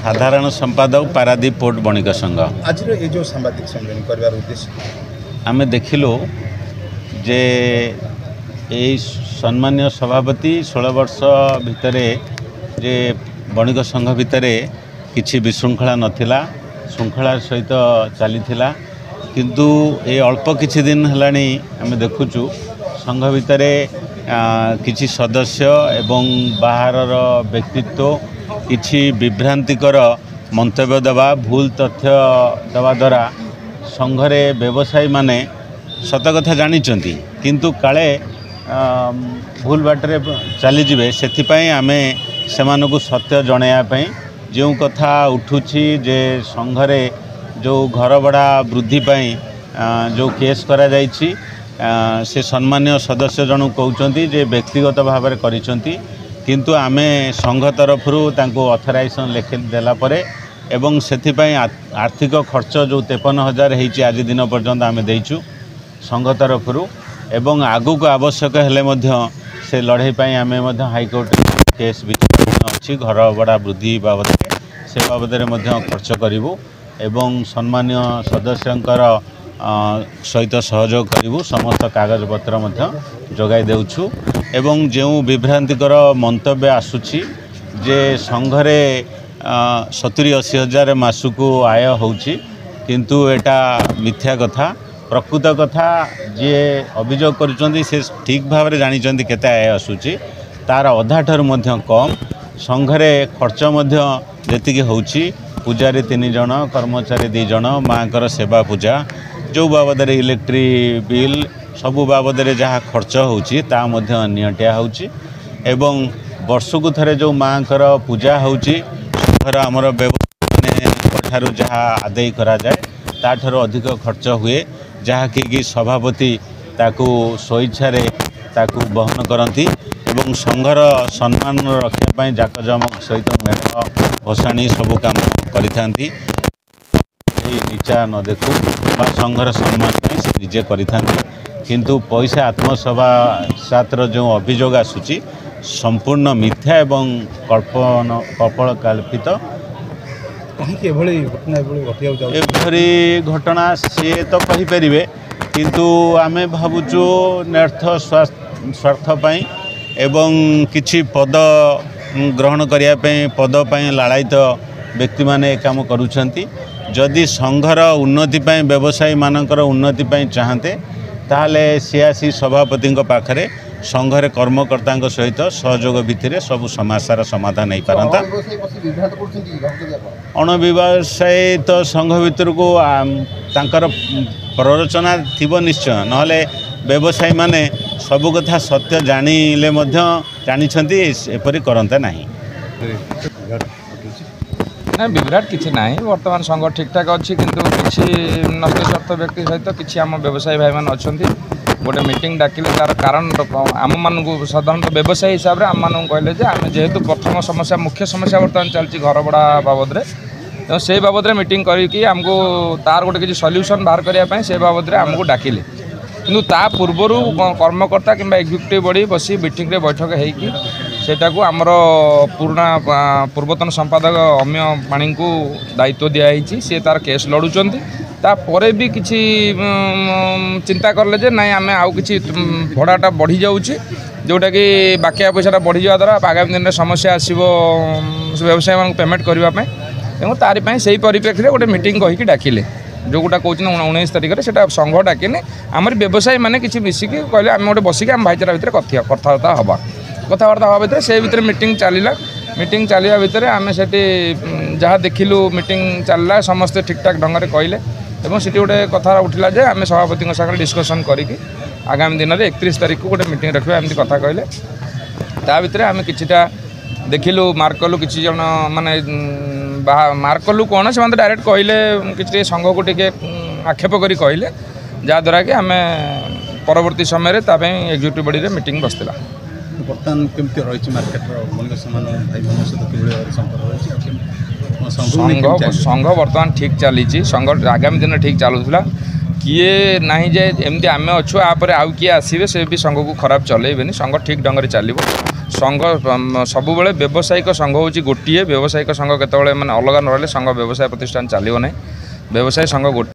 साधारण संपादक पारादीप पोर्ट बणिक संघ। आज ये जो सांबादिक सम्मेलन कर उद्देश्य आम देखिलु जे यही सम्मान्य सभापति 16 वर्ष भितर जे बणिक संघ भितर किछि विशृंखला नथिला, श्रृंखला सहित चली किंतु ये अल्प किछि दिन हेलानी आम देखुचु संघ भितर किछि सदस्य एवं बाहरर व्यक्तित्व किछि विभ्रांतिकर मंतव्य देवा भूल तथ्य देवा द्वारा संघरे व्यवसायी माने सत कथा जानिचंती किंतु काले भूल बाटरे चलीजे से आमे सेमानकु सत्य जणाया जो कथा उठुछि जे संघरे जो घर भड़ा वृद्धि पाई जो केस करा जाइछि से सम्मान्य सदस्य जन कहते जे व्यक्तिगत भाव में करिसंती किंतु आमे संघ तरफरु तांको ऑथराइजेशन लिखि देला परे एवं सेथिपाई आर्थिक खर्च जो 53,000 होईछि आज दिन पर्यंत आमे देइछु संघ तरफरु एवं आगु को आवश्यक हेले मध्य से लड़ाई पाई आमे मध्य हाईकोर्ट केस भी अच्छी घर भड़ा वृद्धि बाबद से बाबद में खर्च करूँ एवं सम्मान्य सदस्यंकर सहित सहयोग करूँ समस्त कागज पत्र जगाई देउछु एवं जो विभ्रांतिकर मंतव्य आसुछि जे संघरे 70-80 हजार मासकू आय होउछि किंतु एटा मिथ्या कथा प्रकृत कथा जे अभियोग करुचंदी से ठीक भाव में जानिचंदी केते आय आसुछि तार अधा ठार मध्य कम संघरे खर्च मध्य जेतिकी होउछि पूजारी 3 जन कर्मचारी 2 जन माँकर सेवा पूजा जो बाबद इलेक्ट्रिक बिल सबू बाबद जहाँ खर्च होउछि ता मध्य नियटिया होउछि एवं वर्षकु थरे जो माँकर पूजा होउछि घर आमर व्यवस्था जहाँ आदाय करा जाए ताठर अधिक खर्च हुए जहाँ कि सभापति ताकू स्वेच्छारे ताकू बहन करती एवं संघर सम्मान रखापी जाकजमक सहित मेढ़ भसाणी सबू काम करि नीचा न देखू बा संघर सम्मान से निजे करि किंतु पैसा आत्मसभा सातर जो अभियोग आसूची संपूर्ण मिथ्या एवं कल्पना कल्पित एभरी घटना सी तो कहींपर किंतु आमे भावुचु न्यर्थ स्वार्थपाई एवं किछि पद ग्रहण करने पद पाई लालायित व्यक्ति माने काम करुछंती जदि संघर उन्नति पाई व्यवसायी मानकर उन्नति पाई चाहते ताहले सी आसी सभापति पाखरे संघरे कर्मकर्ता सहित सहयोग भितर सब समस्यार समाधान हो पारंता। अणव्यवसायी तो संघ भितर को तांकर प्ररोचना थिबो निश्चय नहले व्यवसायी माने सबु कथा सत्य जानिले मध्य जानिछंती एपरि करंता नाही। ना विभ्राट किसी ना बर्तमान संघ ठीक ठाक अच्छी किंतु किसी नष्ट स्वार्थ व्यक्ति सहित किसी आम व्यवसायी भाई मैंने अच्छा गोटे मीटिंग डाकिले तार कारण आम मानक साधारण व्यवसायी हिसाब से आम मानक कहले आम जेहेतु प्रथम समस्या मुख्य समस्या बर्तमान चलती घर भड़ा बाबद तो से बाबद मीटिंग करके आमको तार गोटे किसी सल्यूशन बाहर करने से बाबद आमको डाकिले किंतु ता पूर्वर कर्मकर्ता कि एग्जीक्यूटिव बॉडी बसी मीटिंग बैठक होगी सेटा को आमर पुराना पूर्वतन संपादक अम्य पाणी को दायित्व दिखाई सी तार केस लड़ुंट तापर भी किसी चिंता करले जे नाई आम आउ कि भड़ाटा बढ़ी जाऊँगी जोटा कि बाकिया पैसा बढ़ी जा द्वारा आगामी दिन में समस्या आसो व्यवसायी मान पेमेंट करने तेणु तारी से परिप्रेक्षी गोटे मीटिंग कहीकि डाकिले जो गोटा कौन 19 तारिख से संघ डाकिने आमर व्यवसायी मैंने किसी मिसिकी कहले आम गोटे बसिक आम भाईचारा भितर कथबार्ता हवा भितर से भितर मीटिंग चलिया भितर आम से जहाँ देखिलु मीटिंग चलला समस्ते ठीक ठाक ढंग से कहले से गोटे कथा उठला जे आम सभापति सागर डिस्कसन करके आगामी दिन में 31 तारिख को गोटे मीटिंग रखा एमती कथा कहले ता भितर आम किछिटा देखिलु मार्क कलु किछि जन माने मार्क कलु कौन से डायरेक्ट कहले कि संघ को टे आक्षेप कर कहले जहाँद्वारा कि आम परवर्ती समय एग्जीक्यूटिव बॉडी मीटिंग बसला बर्तमान केमती रही मार्केट संघ बर्तमान ठीक चली संघ आगामी दिन ठीक चलूला किए नहीं जे एमती आम अच्छु आपर आउ किए आसवे से भी संघ को खराब चलेबेनि संघ ठीक ढंग से चलो संघ सब व्यावसायिक संघ हूँ गोटे व्यावसायिक संघ केतबेले माने अलग न रही संघ व्यवसाय प्रतिष्ठान चलो ना व्यवसाय संघ गोटे।